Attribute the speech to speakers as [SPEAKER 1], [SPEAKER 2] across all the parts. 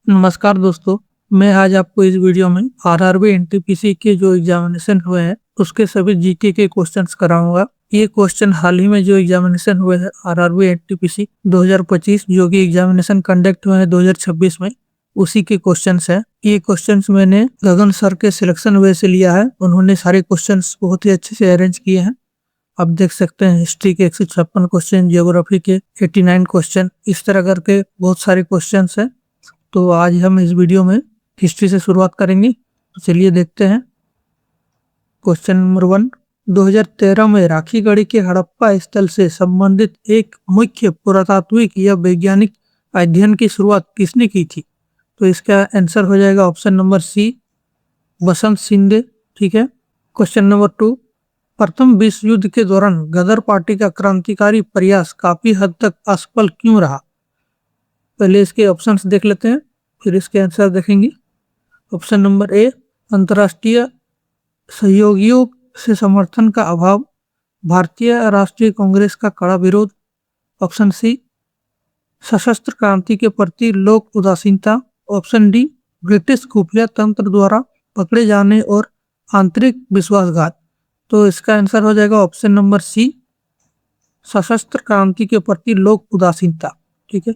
[SPEAKER 1] नमस्कार दोस्तों। मैं आज आपको इस वीडियो में आरआरबी एनटीपीसी के जो एग्जामिनेशन हुए हैं उसके सभी जीके के क्वेश्चंस कराऊंगा। ये क्वेश्चन हाल ही में जो एग्जामिनेशन हुए हैं आरआरबी एनटीपीसी 2025 जो कि एग्जामिनेशन कंडक्ट हुए हैं 2026 में, उसी के क्वेश्चंस हैं। ये क्वेश्चंस मैंने गगन सर के सिलेक्शन वे से लिया है। उन्होंने सारे क्वेश्चंस बहुत ही अच्छे से अरेंज किए हैं। आप देख सकते हैं हिस्ट्री के 156 क्वेश्चन, ज्योग्राफी के 89 क्वेश्चन, इस तरह करके बहुत सारे क्वेश्चंस हैं। तो आज हम इस वीडियो में हिस्ट्री से शुरुआत करेंगे। तो चलिए देखते हैं। क्वेश्चन नंबर 1, 2013 में राखीगढ़ी के हड़प्पा स्थल से संबंधित एक मुख्य पुरातात्विक या वैज्ञानिक अध्ययन की शुरुआत किसने की थी? तो इसका आंसर हो जाएगा ऑप्शन नंबर सी, बसंत शिंदे। ठीक है। क्वेश्चन नंबर 2, प्रथम विश्व युद्ध के दौरान गदर पार्टी का क्रांतिकारी प्रयास काफी हद तक असफल क्यों रहा? पहले इसके ऑप्शंस देख लेते हैं, फिर इसके आंसर देखेंगे। ऑप्शन नंबर ए, अंतर्राष्ट्रीय सहयोगियों से समर्थन का अभाव, भारतीय राष्ट्रीय कांग्रेस का कड़ा विरोध। ऑप्शन सी, सशस्त्र क्रांति के प्रति लोक उदासीनता। ऑप्शन डी, ब्रिटिश खुफिया तंत्र द्वारा पकड़े जाने और आंतरिक विश्वासघात। तो इसका आंसर हो जाएगा ऑप्शन नंबर सी, सशस्त्र क्रांति के प्रति लोक उदासीनता। ठीक है।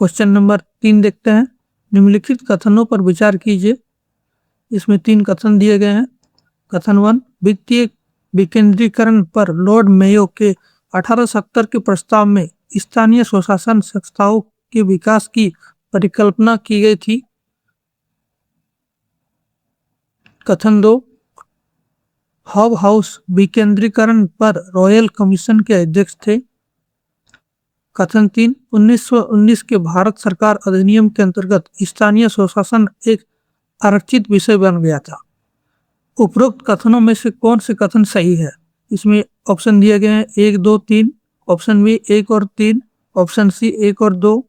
[SPEAKER 1] क्वेश्चन नंबर 3 देखते हैं। निम्नलिखित कथनों पर विचार कीजिए। इसमें 3 कथन दिए गए हैं। कथन 1, वित्तीय विकेंद्रीकरण पर लॉर्ड मेयो के 1870 के प्रस्ताव में स्थानीय स्वशासन संस्थाओं के विकास की परिकल्पना की गई थी। कथन 2, हब हाउस विकेंद्रीकरण पर रॉयल कमीशन के अध्यक्ष थे। कथन 3, 1919 के भारत सरकार अधिनियम के अंतर्गत स्थानीय स्वशासन एक आरक्षित विषय बन गया था। उपरोक्त कथनों में से कौन से कथन सही है? इसमें ऑप्शन दिए गए हैं 1, 2, 3। ऑप्शन बी 1 और 3, ऑप्शन सी 1 और 2,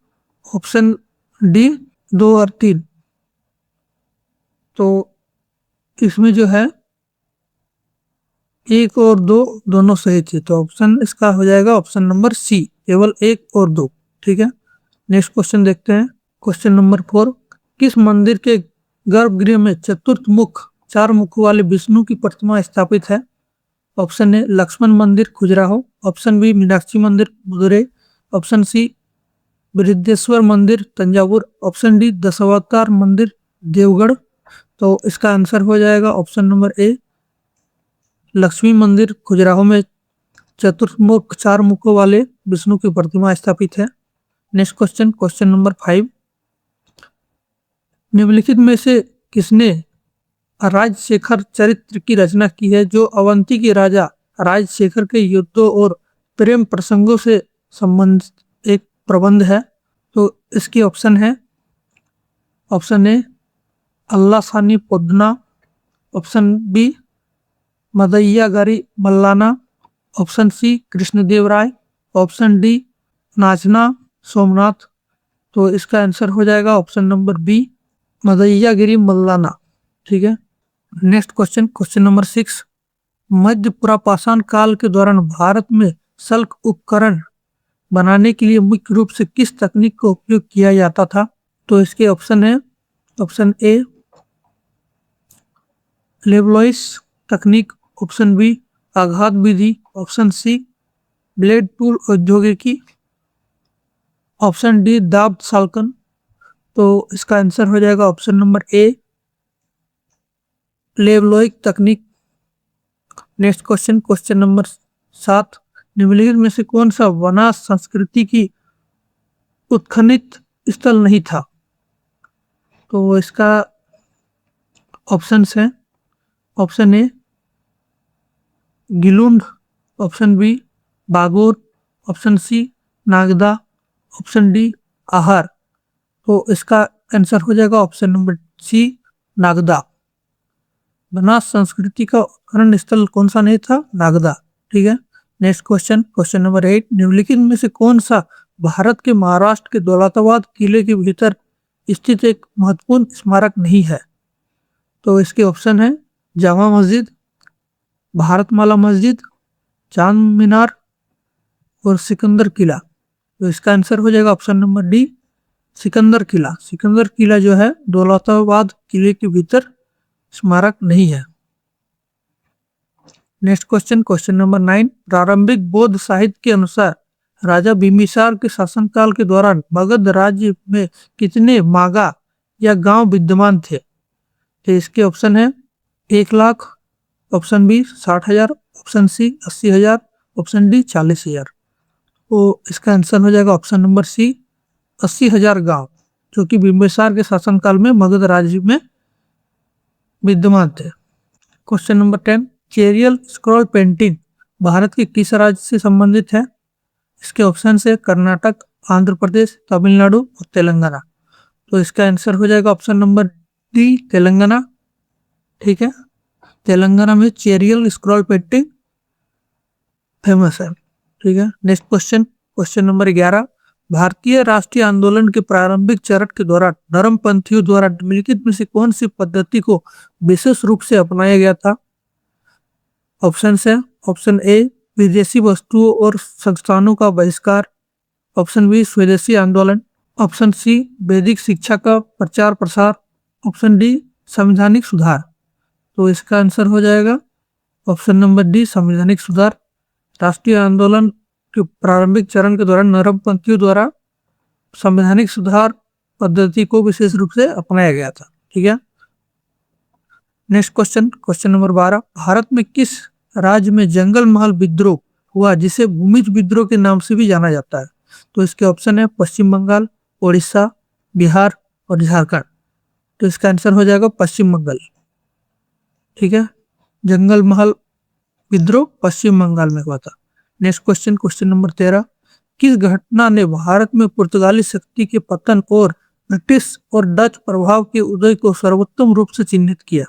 [SPEAKER 1] ऑप्शन डी 2 और 3। तो इसमें जो है 1 और 2 दोनों सही थे, तो ऑप्शन इसका हो जाएगा ऑप्शन नंबर सी, केवल 1 और 2। ठीक है। नेक्स्ट क्वेश्चन देखते हैं। क्वेश्चन नंबर 4, किस मंदिर के गर्भगृह में चतुर्थ मुख 4 मुखों वाले विष्णु की प्रतिमा स्थापित है? ऑप्शन ए, लक्ष्मण मंदिर खजुराहो। ऑप्शन बी, मीनाक्षी मंदिर मदुरई। ऑप्शन सी, बृहदेश्वर मंदिर तंजावुर। ऑप्शन डी, दशावतार मंदिर देवगढ़। तो इसका आंसर हो जाएगा ऑप्शन नंबर ए, लक्ष्मी मंदिर खजुराहो में चतुर्मुख 4 मुखों वाले विष्णु की प्रतिमा स्थापित है। नेक्स्ट क्वेश्चन, क्वेश्चन नंबर 5, निम्नलिखित में से किसने राजशेखर चरित्र की रचना की है जो अवंती के राजा राजशेखर के युद्धों और प्रेम प्रसंगों से संबंधित एक प्रबंध है? तो इसकी ऑप्शन है, option A, Allasani Peddana. Option B, Madayyagari Mallana. Option C, Krishnadeva Raya. Option D, Nachana Somanatha. तो इसका आंसर हो जाएगा option number B, Madayyagari Mallana. ठीक है। नेक्स्ट क्वेश्चन, क्वेश्चन नंबर 6, मध्य पुरापाषाण काल के दौरान भारत में शल्क उपकरण बनाने के लिए मुख्य रूप से किस तकनीक का उपयोग किया जाता था? तो इसके ऑप्शन है, ऑप्शन ए, लेवलॉइस तकनीक। ऑप्शन बी, आघात विधि। ऑप्शन सी, ब्लेड टूल औद्योगिकी। ऑप्शन डी, दाब साल्कन। तो इसका आंसर हो जाएगा ऑप्शन नंबर ए, लेवलॉइक तकनीक। नेक्स्ट क्वेश्चन, क्वेश्चन नंबर 7, निम्नलिखित में से कौन सा वनाश संस्कृति की उत्खनित स्थल नहीं था? तो इसका ऑप्शन है, option A, Gilund. Option B, Bagor. Option C, Nagda. Option D, Ahar. तो इसका आंसर हो जाएगा option number C, Nagda. Banas संस्कृति का उत्खनन स्थल कौन सा नहीं था? नागदा। ठीक है। नेक्स्ट क्वेश्चन, क्वेश्चन नंबर 8, निम्नलिखित में से कौन सा भारत के महाराष्ट्र के दौलताबाद किले के भीतर स्थित एक महत्वपूर्ण स्मारक नहीं है? तो इसके ऑप्शन है, जामा मस्जिद, भारतमाला मस्जिद, चांद मीनार और सिकंदर किला। तो इसका आंसर हो जाएगा ऑप्शन नंबर डी, सिकंदर किला, सिकंदर किला जो है दौलताबाद किले के भीतर स्मारक नहीं है। नेक्स्ट क्वेश्चन, क्वेश्चन नंबर 9, प्रारंभिक बौद्ध साहित्य के अनुसार राजा बिंबिसार के शासनकाल के दौरान मगध राज्य में कितने मागा या गांव विद्यमान थे? तो इसके ऑप्शन है 1 lakh, option B 60,000, option C 80,000, option D 40,000। तो इसका आंसर हो जाएगा ऑप्शन नंबर सी 80,000 गांव, जो कि बिंबिसार के शासनकाल में मगध राज्य में विद्यमान थे। Question number 10, Cheriyal scroll painting Bharat के किस राज्य से संबंधित है? इसके ऑप्शन है कर्नाटक, आंध्र प्रदेश, तमिलनाडु और तेलंगाना। तो इसका आंसर हो जाएगा ऑप्शन नंबर डी तेलंगाना। ठीक है, तेलंगाना में चेरियल स्क्रॉल पेंटिंग फेमस है। ठीक है, नेक्स्ट क्वेश्चन, क्वेश्चन नंबर 11, भारतीय राष्ट्रीय आंदोलन के प्रारंभिक चरण के दौरान नरमपंथियों द्वारा निम्नलिखित में से कौन सी पद्धति को विशेष रूप से अपनाया गया था? ऑप्शन है ऑप्शन ए विदेशी वस्तुओं और संस्थानों का बहिष्कार, ऑप्शन बी स्वदेशी आंदोलन, ऑप्शन सी वैदिक शिक्षा का प्रचार प्रसार, ऑप्शन डी संवैधानिक सुधार। तो इसका आंसर हो जाएगा ऑप्शन नंबर डी संवैधानिक सुधार। राष्ट्रीय आंदोलन के प्रारंभिक चरण के दौरान नरमपंथियों द्वारा संवैधानिक सुधार पद्धति को विशेष रूप से अपनाया गया था। ठीक है, next question, question number 12, Bharat में किस राज्य में जंगल महल विद्रोह हुआ जिसे भूमिज विद्रोह के नाम से भी जाना जाता है? तो इसके ऑप्शन है पश्चिम बंगाल, उड़ीसा, बिहार और झारखंड। तो इसका आंसर हो जाएगा पश्चिम बंगाल। ठीक है, जंगल महल विद्रोह पश्चिम बंगाल में हुआ था। नेक्स्ट क्वेश्चन, क्वेश्चन नंबर 13, किस घटना ने भारत में पुर्तगाली शक्ति के पतन और ब्रिटिश और डच प्रभाव के उदय को सर्वोत्तम रूप से चिन्हित किया?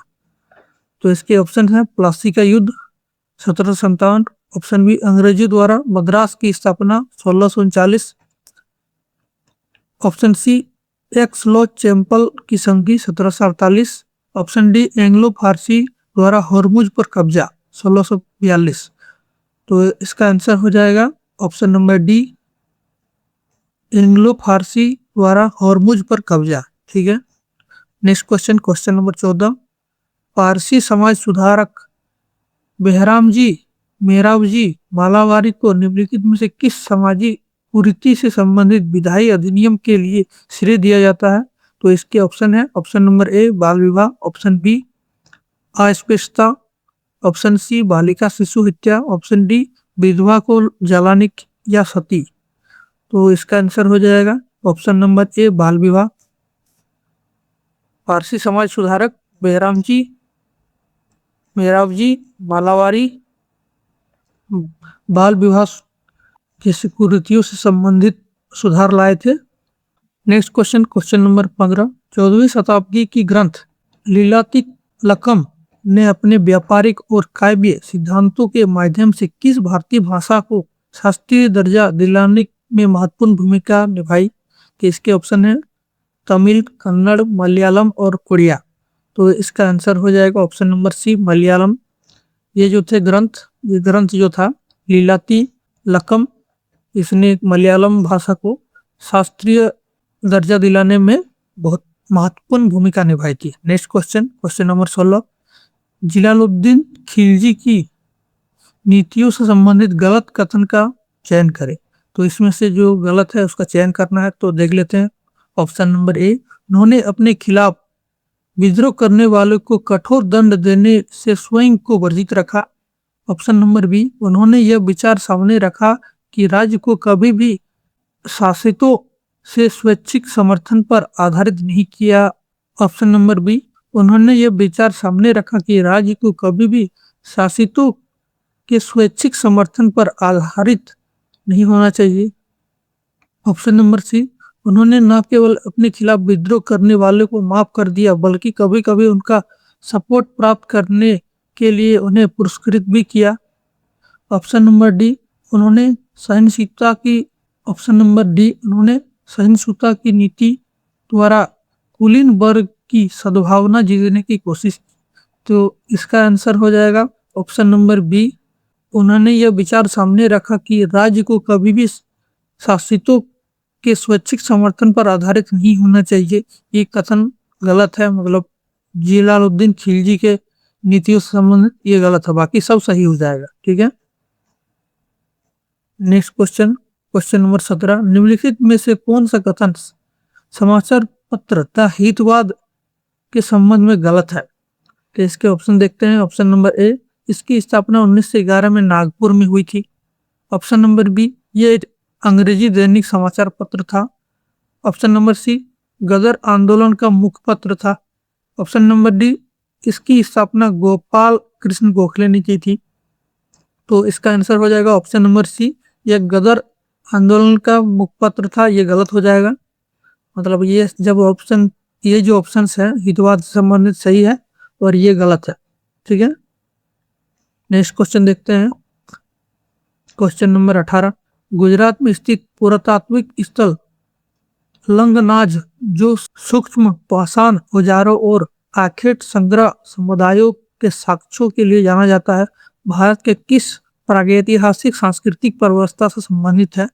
[SPEAKER 1] तो इसके ऑप्शन है प्लासी का युद्ध 1757, ऑप्शन बी अंग्रेजों द्वारा मद्रास की स्थापना 1639, option C x law chapel की संधि 1748, ऑप्शन डी एंग्लो फारसी द्वारा हॉर्मुज पर कब्जा 1642। तो इसका आंसर हो जाएगा ऑप्शन नंबर डी एंग्लो फारसी द्वारा हॉर्मुज पर कब्जा। ठीक है, next question, question number 14, Parsi समाज सुधारक बेहराम जी, मेहराब जी, मालावारी को निम्नलिखित में से किस सामाजिक कुरीति से संबंधित विधायी अधिनियम के लिए श्रेय दिया जाता है? तो इसके ऑप्शन है ऑप्शन नंबर ए बाल विवाह, ऑप्शन बी अस्पृश्यता, ऑप्शन सी बालिका शिशु हत्या, ऑप्शन डी विधवा को जलाने या सती। तो इसका आंसर हो जाएगा ऑप्शन नंबर ए बाल विवाह। पारसी समाज सुधारक बेहराम जी, मेहराब जी, मालावारी बाल विवाह जैसी कुरीतियों से संबंधित सुधार लाए थे। नेक्स्ट क्वेश्चन, क्वेश्चन नंबर 15, 14वीं शताब्दी की ग्रंथ लीलातिलकम ने अपने व्यापारिक और काव्य सिद्धांतों के माध्यम से किस भारतीय भाषा को शास्त्रीय दर्जा दिलाने में महत्वपूर्ण भूमिका निभाई? कि इसके ऑप्शन है तमिल, कन्नड़, मलयालम और उड़िया। तो इसका आंसर हो जाएगा ऑप्शन नंबर सी मलयालम। ये जो थे ग्रंथ, ये ग्रंथ जो था लीलातिलकम, इसने मलयालम भाषा को शास्त्रीय दर्जा दिलाने में बहुत महत्वपूर्ण भूमिका निभाई थी। Next question, question number 16, Jalaluddin Khilji की नीतियों से संबंधित गलत कथन का चयन करें। तो इसमें से जो गलत है उसका चयन करना है, तो देख लेते हैं। ऑप्शन नंबर ए, उन्होंने अपने खिलाफ विद्रोह करने वालों को कठोर दंड देने से स्वयं को वर्जित रखा। ऑप्शन नंबर बी, उन्होंने यह विचार सामने रखा कि राज्य को कभी भी शासितों से स्वैच्छिक समर्थन पर आधारित नहीं किया। ऑप्शन नंबर बी, उन्होंने यह विचार सामने रखा कि राज्य को कभी भी शासितों के स्वैच्छिक समर्थन पर आधारित नहीं होना चाहिए। ऑप्शन नंबर सी, उन्होंने न केवल अपने खिलाफ विद्रोह करने वाले को माफ कर दिया बल्कि कभी कभी उनका सपोर्ट प्राप्त करने के लिए उन्हें पुरस्कृत भी किया। ऑप्शन नंबर डी, उन्होंने सहिष्णुता की ऑप्शन नंबर डी, उन्होंने सहिष्णुता की नीति द्वारा कुलीन वर्ग की सद्भावना जीतने की कोशिश। तो इसका आंसर हो जाएगा ऑप्शन नंबर बी, उन्होंने यह विचार सामने रखा कि राज्य को कभी भी शासितों के स्वैच्छिक समर्थन पर आधारित नहीं होना चाहिए, ये कथन गलत है। मतलब जलालुद्दीन खिलजी के नीतियों से संबंधित ये गलत है, बाकी सब सही हो जाएगा। ठीक है, नेक्स्ट क्वेश्चन, क्वेश्चन नंबर 17, निम्नलिखित में से कौन सा कथन समाचार पत्र तथा हितवाद के संबंध में गलत है? तो इसके ऑप्शन देखते हैं। ऑप्शन नंबर ए, इसकी स्थापना 1911 में नागपुर में हुई थी। ऑप्शन नंबर बी, ये एक अंग्रेजी दैनिक समाचार पत्र था। ऑप्शन नंबर सी, गदर आंदोलन का मुखपत्र था। ऑप्शन नंबर डी, इसकी स्थापना गोपाल कृष्ण गोखले ने की थी। तो इसका आंसर हो जाएगा ऑप्शन नंबर सी, यह गदर आंदोलन का मुखपत्र था। ये गलत हो जाएगा। मतलब ये जब ऑप्शन, ये जो ऑप्शन है हितवाद से संबंधित सही है और ये गलत है। ठीक है, नेक्स्ट क्वेश्चन देखते हैं। क्वेश्चन नंबर 18, गुजरात में स्थित पुरातात्विक स्थल लंगनाज, जो सूक्ष्म पाषाण औजारों और आखेट संग्रह समुदायों के साक्ष्यों के लिए जाना जाता है, भारत के किस प्रागैतिहासिक सांस्कृतिक व्यवस्था से संबंधित है?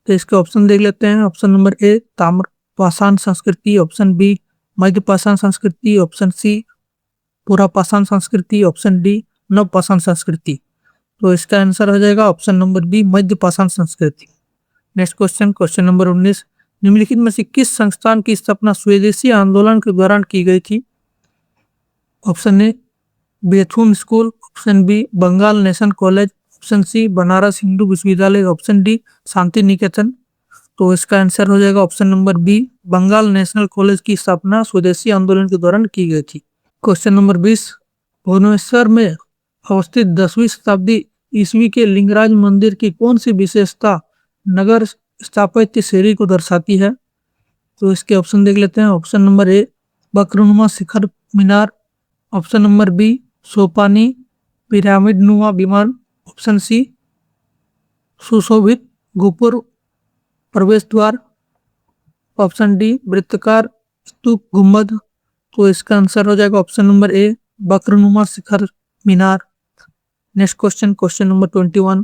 [SPEAKER 1] तो इसके ऑप्शन देख लेते हैं। ऑप्शन नंबर ए, ताम्र पाषाण संस्कृति। ऑप्शन बी, मध्य पाषाण संस्कृति। ऑप्शन सी, पूरा पाषाण संस्कृति। ऑप्शन डी, नव पाषाण संस्कृति। तो इसका आंसर हो जाएगा ऑप्शन नंबर बी, मध्य पाषाण संस्कृति। नेक्स्ट क्वेश्चन, क्वेश्चन नंबर 19, निम्नलिखित में से किस संस्थान की स्थापना स्वदेशी आंदोलन के दौरान की गई थी? Option A, Bethune school. Option B, Bengal nation college. Option C, Banaras Hindu विश्वविद्यालय। Option D, Shanti Niketan. तो इसका आंसर हो जाएगा option number B, Bengal national college की स्थापना स्वदेशी आंदोलन के दौरान की गई थी। क्वेश्चन नंबर 20, भुवनेश्वर में अवस्थित 10वीं शताब्दी ईस्वी के लिंगराज मंदिर की कौन सी विशेषता नगर स्थापत्य शैली को दर्शाती है? तो इसके ऑप्शन देख लेते हैं। ऑप्शन नंबर ए, वक्रनुमा शिखर मीनार। ऑप्शन नंबर बी, सोपानी पिरामिड नुमा विमान। ऑप्शन सी, सुशोभित गोपुर प्रवेश द्वार। ऑप्शन डी, वृत्ताकार स्तूप गुंबद। तो इसका आंसर हो जाएगा ऑप्शन नंबर ए, वक्रनुमा शिखर मीनार। Next question, question number 21,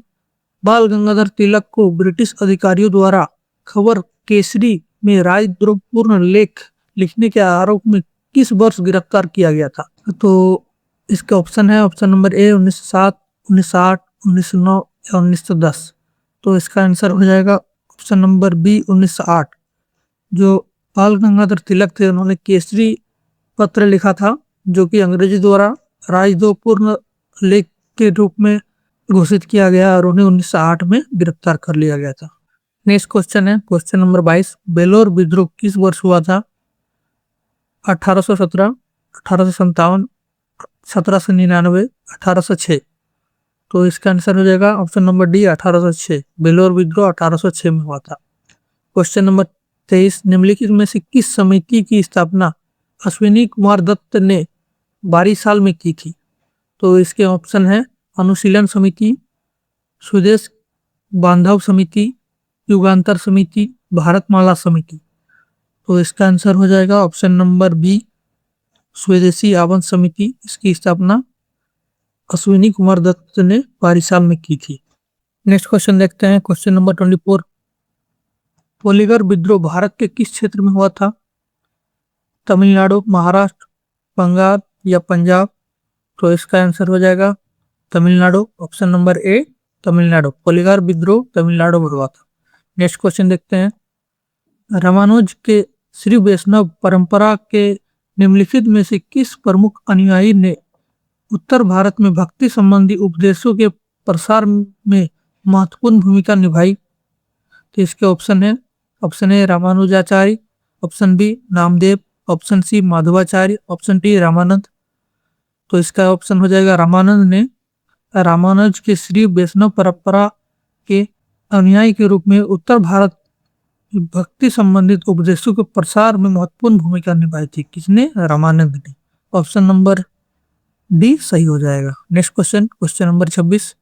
[SPEAKER 1] Bal Gangadhar Tilak को ब्रिटिश अधिकारियों द्वारा खबर केसरी में राजद्रोहपूर्ण लेख लिखने के आरोप में किस वर्ष गिरफ्तार किया गया था? तो इसके ऑप्शन है। ऑप्शन नंबर ए, 1907, 1908, 1909 या 1910। तो इसका आंसर हो जाएगा ऑप्शन नंबर बी, 1908। जो बाल गंगाधर तिलक थे, उन्होंने केसरी पत्र लिखा था, जो कि अंग्रेजी द्वारा राजद्रोहपूर्ण लेख के रूप में घोषित किया गया और उन्हें 1908 में गिरफ्तार कर लिया गया था। नेक्स्ट क्वेश्चन है, क्वेश्चन नंबर 22, बेलोर विद्रोह किस वर्ष हुआ था? 1817, 1857, 1799, 1806। तो इसका आंसर हो जाएगा ऑप्शन नंबर डी, 1806। बेलोर विद्रोह 1806 में हुआ था। क्वेश्चन नंबर 23, निम्नलिखित में से किस समिति की स्थापना अश्विनी कुमार दत्त ने 12 साल में की थी? तो इसके ऑप्शन है अनुशीलन समिति, स्वदेश बांधव समिति, युगांतर समिति, भारतमाला समिति। तो इसका आंसर हो जाएगा ऑप्शन नंबर बी, स्वदेशी आवन समिति। इसकी स्थापना अश्विनी कुमार दत्त ने 12 साल में की थी। नेक्स्ट क्वेश्चन देखते हैं, क्वेश्चन नंबर 24, पोलीगर विद्रोह भारत के किस क्षेत्र में हुआ था? तमिलनाडु, महाराष्ट्र, बंगाल या पंजाब? तो इसका आंसर हो जाएगा तमिलनाडु। ऑप्शन नंबर ए, तमिलनाडु। पोलीगर विद्रोह तमिलनाडु में हुआ था। नेक्स्ट क्वेश्चन देखते हैं, रामानुज के श्री वैष्णव परंपरा के निम्नलिखित में से किस प्रमुख अनुयायी ने उत्तर भारत में भक्ति संबंधी उपदेशों के प्रसार में महत्वपूर्ण भूमिका निभाई? तो इसके ऑप्शन है। Option A, Ramanujacharya. Option B, Namdev. Option C, Madhvacharya. Option D, Ramanand. तो इसका ऑप्शन हो जाएगा रामानंद ने रामानुज के श्री वैष्णव परंपरा के अनुयायी के रूप में उत्तर भारत भक्ति संबंधित उपदेशों के प्रसार में महत्वपूर्ण भूमिका निभाई थी। किसने? रामानंद ने। ऑप्शन नंबर डी सही हो जाएगा। नेक्स्ट क्वेश्चन, क्वेश्चन नंबर 26,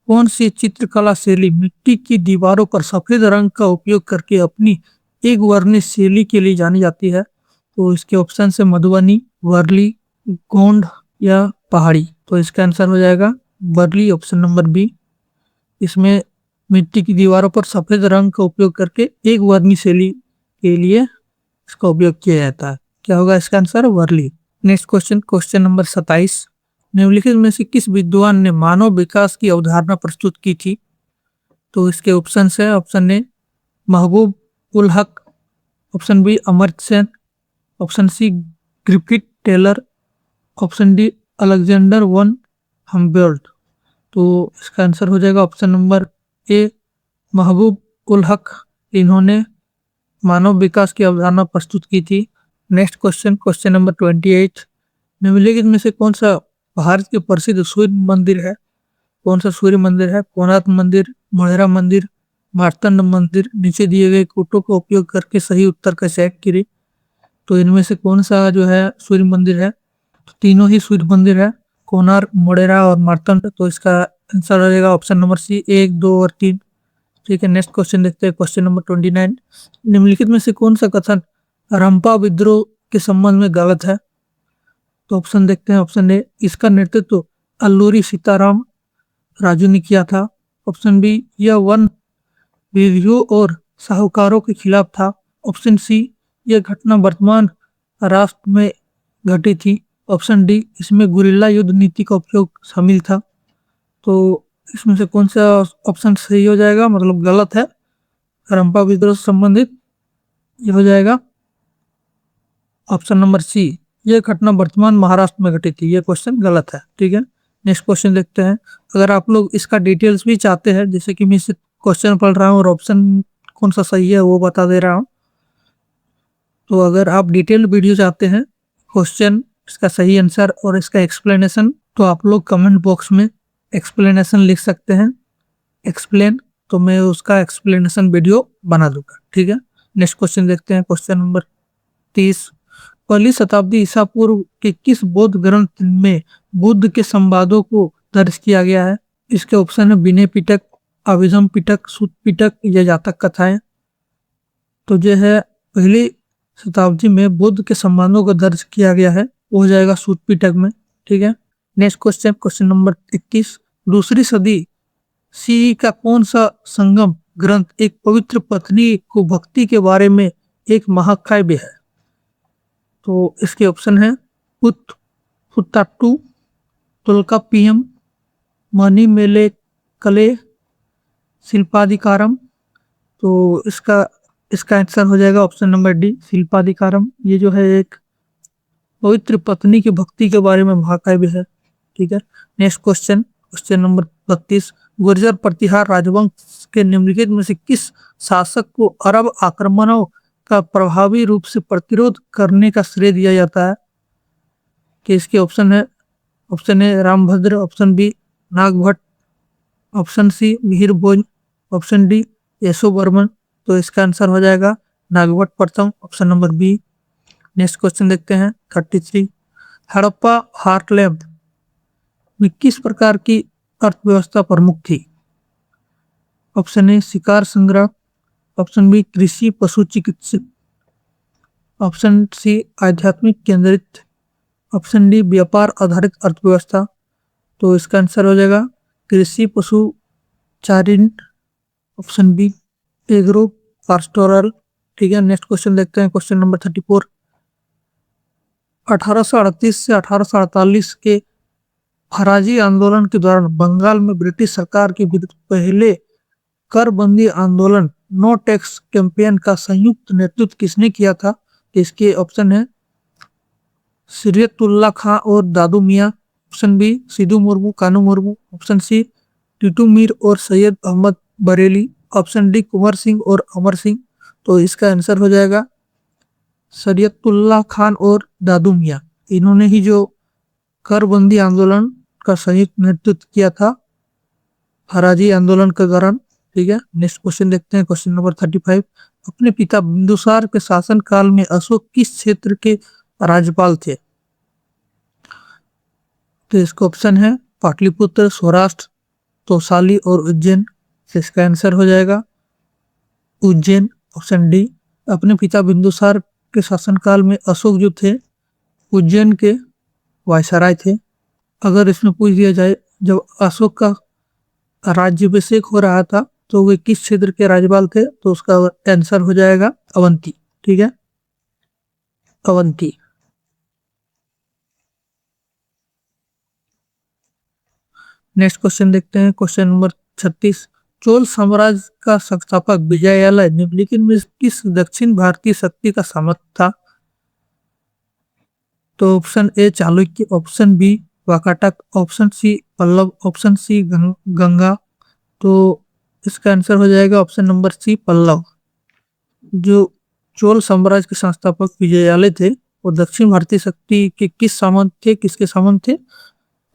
[SPEAKER 1] कौन सी चित्रकला शैली मिट्टी की दीवारों पर सफेद रंग का उपयोग करके अपनी एक वर्णीय शैली के लिए जानी जाती है? तो इसके ऑप्शन है मधुबनी, वर्ली, गोंड या पहाड़ी। तो इसका आंसर हो जाएगा वर्ली, ऑप्शन नंबर बी। इसमें मिट्टी की दीवारों पर सफेद रंग का उपयोग करके एक वर्णी शैली के लिए इसका उपयोग किया जाता है। क्या होगा इसका answer? Worli. Next question, question number 27। निम्नलिखित में से किस विद्वान ने मानव विकास की अवधारणा प्रस्तुत की थी? तो इसके ऑप्शन है, ऑप्शन ए Mahbub ul Haq, option B Amartya Sen, option C Griffith Taylor, option D Alexander von Humboldt. तो इसका आंसर हो जाएगा ऑप्शन नंबर ए महबूब उल हक। इन्होंने मानव विकास की अवधारणा प्रस्तुत की थी। Next question, question number 28। निम्नलिखित में से कौन सा भारत के प्रसिद्ध सूर्य मंदिर है? कौन सा सूर्य मंदिर है? कोणार्क मंदिर, मोढेरा मंदिर, मार्तंड मंदिर। नीचे दिए गए कोटों का उपयोग करके सही उत्तर का चयन करें। तो इनमें से कौन सा जो है सूर्य मंदिर है? तो तीनों ही सूर्य मंदिर है, कोणार्क, मोढेरा और मार्तंड। तो इसका आंसर हो जाएगा ऑप्शन नंबर सी 1, 2 और 3। ठीक है, नेक्स्ट क्वेश्चन देखते हैं, क्वेश्चन नंबर 29। निम्नलिखित में से कौन सा कथन रंपा विद्रोह के संबंध में गलत है? तो ऑप्शन देखते हैं, ऑप्शन ए इसका नेतृत्व अल्लूरी सीताराम राजू ने किया था, ऑप्शन बी यह वन विधियों और साहूकारों के खिलाफ था, ऑप्शन सी यह घटना वर्तमान राष्ट्र में घटी थी, ऑप्शन डी इसमें गुरिल्ला युद्ध नीति का उपयोग शामिल था। तो इसमें से कौन सा ऑप्शन सही हो जाएगा, मतलब गलत है? हड़प्पा विद्रोह से संबंधित ये हो जाएगा ऑप्शन नंबर सी, यह घटना वर्तमान महाराष्ट्र में घटी थी। ये क्वेश्चन गलत है। ठीक है, नेक्स्ट क्वेश्चन देखते हैं। अगर आप लोग इसका डिटेल्स भी चाहते हैं, जैसे कि मैं इसे क्वेश्चन पढ़ रहा हूँ और ऑप्शन कौन सा सही है वो बता दे रहा हूँ, तो अगर आप डिटेल वीडियो चाहते हैं, क्वेश्चन, इसका सही आंसर और इसका एक्सप्लेनेशन, तो आप लोग कमेंट बॉक्स में एक्सप्लेनेशन लिख सकते हैं, एक्सप्लेन, तो मैं उसका एक्सप्लेनेशन वीडियो बना दूंगा। ठीक है, नेक्स्ट क्वेश्चन देखते हैं, क्वेश्चन नंबर 30। पहली शताब्दी ईसा पूर्व के किस बौद्ध ग्रंथ में बुद्ध के संवादों को दर्ज किया गया है? इसके ऑप्शन है विनय पिटक, अभिधम पिटक, सूत पिटक या जातक कथाएं। तो जो है पहली शताब्दी में बुद्ध के संवादों को दर्ज किया गया है, वो हो जाएगा सूत पिटक में। ठीक है, नेक्स्ट क्वेश्चन, क्वेश्चन नंबर 21। दूसरी सदी सी का कौन सा संगम ग्रंथ एक पवित्र पत्नी को भक्ति के बारे में एक महाकाव्य है? तो इसके ऑप्शन है पुत्ताट्टू, तुल्कापियम, मणिमेले कले, शिल्पाधिकारम। तो इसका आंसर हो जाएगा ऑप्शन नंबर डी, शिल्पाधिकारम। ये जो है एक पवित्र पत्नी की भक्ति के बारे में महाकाव्य है। ठीक है, next question, question number 32। Gurjara Pratihara राजवंश के निम्नलिखित में से किस शासक को अरब आक्रमणों का प्रभावी रूप से प्रतिरोध करने का श्रेय दिया जाता है? कि इसके ऑप्शन है, option A Rambhadra, option B Nagabhata, option C Mihir Bhoj, option D Yashovarman. तो इसका आंसर हो जाएगा नागभट्ट प्रथम, option number B. Next question देखते हैं 33। हड़प्पा हार्टलैंड में किस प्रकार की अर्थव्यवस्था प्रमुख थी? ऑप्शन ए शिकार संग्रह, ऑप्शन बी कृषि पशु चिकित्सा, ऑप्शन सी आध्यात्मिक केंद्रित, ऑप्शन डी व्यापार आधारित अर्थव्यवस्था। तो इसका आंसर हो जाएगा कृषि पशु चारिन, ऑप्शन बी एग्रो पास्टोरल। ठीक है, नेक्स्ट क्वेश्चन देखते हैं, क्वेश्चन नंबर 34। 1838 से 1848 के फराजी आंदोलन के दौरान बंगाल में ब्रिटिश सरकार के विरुद्ध पहले करबंदी आंदोलन नो टैक्स कैंपेन का संयुक्त नेतृत्व किसने किया था? इसके ऑप्शन है सिरियतुल्ला खां और दादू मियाँ, ऑप्शन बी सिद्धू मुर्मू, कानू मुर्मू, ऑप्शन सी टीटू मीर और सैयद अहमद बरेली, ऑप्शन डी कुंवर सिंह और अमर सिंह। तो इसका आंसर हो जाएगा शरीयतुल्लाह खान और दादू मियाँ। इन्होंने ही जो करबंदी आंदोलन का संयुक्त नेतृत्व किया था फराजी आंदोलन के दौरान। ठीक है, नेक्स्ट क्वेश्चन देखते हैं, क्वेश्चन नंबर 35। अपने पिता बिंदुसार के शासनकाल में अशोक किस क्षेत्र के राज्यपाल थे? तो इसका ऑप्शन है पाटलिपुत्र, सौराष्ट्र, तौसाली और उज्जैन। इसका आंसर हो जाएगा उज्जैन, ऑप्शन डी। अपने पिता बिंदुसार के शासनकाल में अशोक जो थे उज्जैन के वायसराय थे। अगर इसमें पूछ दिया जाए जब अशोक का राज्याभिषेक हो रहा था तो वे किस क्षेत्र के राज्यपाल थे? तो उसका आंसर हो जाएगा अवंती। ठीक है, अवंती। नेक्स्ट क्वेश्चन देखते हैं, क्वेश्चन नंबर 36। चोल साम्राज्य का संस्थापक विजयालय निम्नलिखित में किस दक्षिण भारतीय शक्ति का सामंत था? तो option A Chalukya, option B Vakataka, option C Pallava, option C Ganga. तो इसका आंसर हो जाएगा ऑप्शन नंबर सी पल्लव। जो चोल साम्राज्य के संस्थापक विजयालय थे वो दक्षिण भारतीय शक्ति के किस सामंत थे, किसके सामंत थे?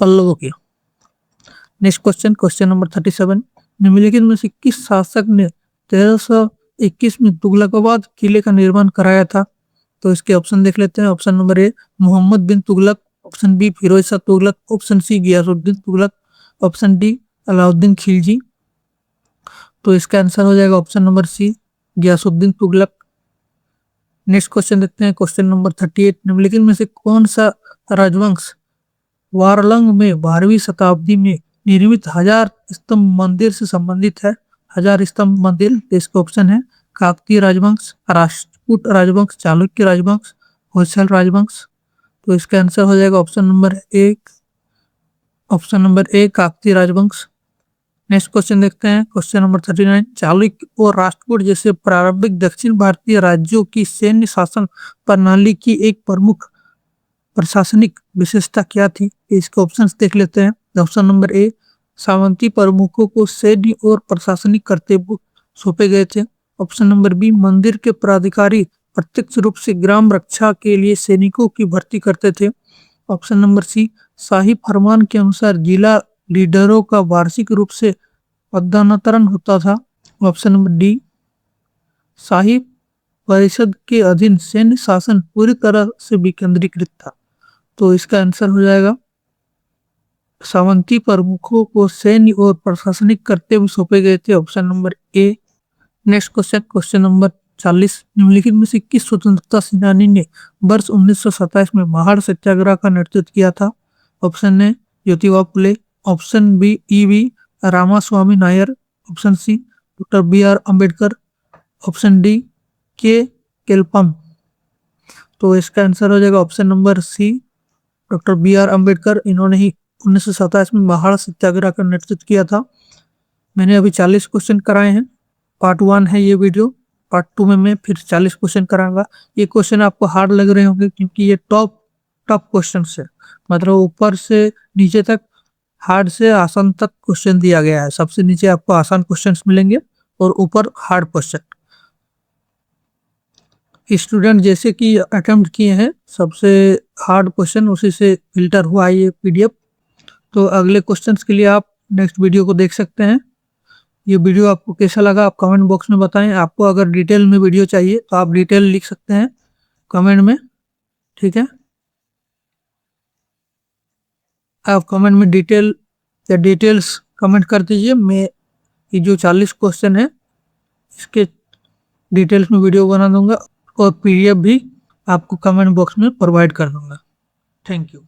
[SPEAKER 1] पल्लवों के। Next question, question number 37। निम्नलिखित में से किस शासक ने 1321 में तुगलकाबाद किले का निर्माण कराया था? तो इसके ऑप्शन देख लेते हैं। Option number A Mohammad bin Tughlaq, option B Firoz Shah Tughlaq, option C Ghiyasuddin Tughlaq, option D Alauddin Khilji. तो इसका आंसर हो जाएगा option number C Ghiyasuddin Tughlaq. Next question देखते हैं, क्वेश्चन नंबर 38। निम्नलिखित में से कौन सा राजवंश वारलंग में 12वीं शताब्दी में निर्मित 1000 स्तंभ मंदिर से संबंधित है? 1000 स्तंभ मंदिर। तो इसका ऑप्शन है काकतीय राजवंश, राष्ट्रकूट राजवंश, चालुक्य राजवंश, होयसल राजवंश। तो इसका आंसर हो जाएगा ऑप्शन नंबर ए काकतीय राजवंश। नेक्स्ट क्वेश्चन देखते हैं, क्वेश्चन नंबर 39। चालुक्य और राष्ट्रकूट जैसे प्रारंभिक दक्षिण भारतीय राज्यों की सैन्य शासन प्रणाली की एक प्रमुख प्रशासनिक विशेषता क्या थी? इसके ऑप्शंस देख लेते हैं। ऑप्शन नंबर ए सामंती प्रमुखों को सैन्य और प्रशासनिक कर्तव्य सौंपे गए थे। ऑप्शन नंबर बी मंदिर के प्राधिकारी प्रत्यक्ष रूप से ग्राम रक्षा के लिए सैनिकों की भर्ती करते थे। ऑप्शन नंबर सी शाही फरमान के अनुसार जिला लीडरों का वार्षिक रूप से पदावतरण होता था। ऑप्शन नंबर डी शाही परिषद के अधीन सैन्य शासन पूरी तरह से विकेंद्रीकृत था। तो इसका आंसर हो जाएगा सामंती प्रमुखों को सैन्य और प्रशासनिक कर्तव्य सौंपे गए थे, ऑप्शन नंबर ए। Next question, question number 40। निम्नलिखित में से किस स्वतंत्रता सेनानी ने वर्ष 1927 में महाड़ सत्याग्रह का नेतृत्व किया था? Option A Jyotiba Phule, option B E V. Ramaswamy Nair, option C doctor B R. Ambedkar, option D K Kelappan. तो इसका आंसर हो जाएगा option number C doctor B R. Ambedkar. इन्होंने ही 1927 में महाड़ सत्याग्रह का नेतृत्व किया था। मैंने अभी 40 क्वेश्चन कराए हैं। पार्ट 1 है ये वीडियो, पार्ट 2 में मैं फिर 40 क्वेश्चन कराऊंगा। ये क्वेश्चन आपको हार्ड लग रहे होंगे क्योंकि ये टॉप क्वेश्चन है, मतलब ऊपर से नीचे तक हार्ड से आसान तक क्वेश्चन दिया गया है। सबसे नीचे आपको आसान क्वेश्चन मिलेंगे और ऊपर हार्ड क्वेश्चन। स्टूडेंट जैसे कि अटेम्प्ट किए हैं सबसे हार्ड क्वेश्चन उसी से फिल्टर हुआ है ये पीडीएफ। तो अगले क्वेश्चंस के लिए आप नेक्स्ट वीडियो को देख सकते हैं। ये वीडियो आपको कैसा लगा आप कमेंट बॉक्स में बताएं। आपको अगर डिटेल में वीडियो चाहिए तो आप डिटेल लिख सकते हैं कमेंट में, ठीक है। आप कमेंट में डिटेल्स कमेंट कर दीजिए। मैं ये जो 40 क्वेश्चन है इसके डिटेल्स में वीडियो बना दूंगा और पीडीएफ भी आपको कमेंट बॉक्स में प्रोवाइड कर दूंगा। Thank you.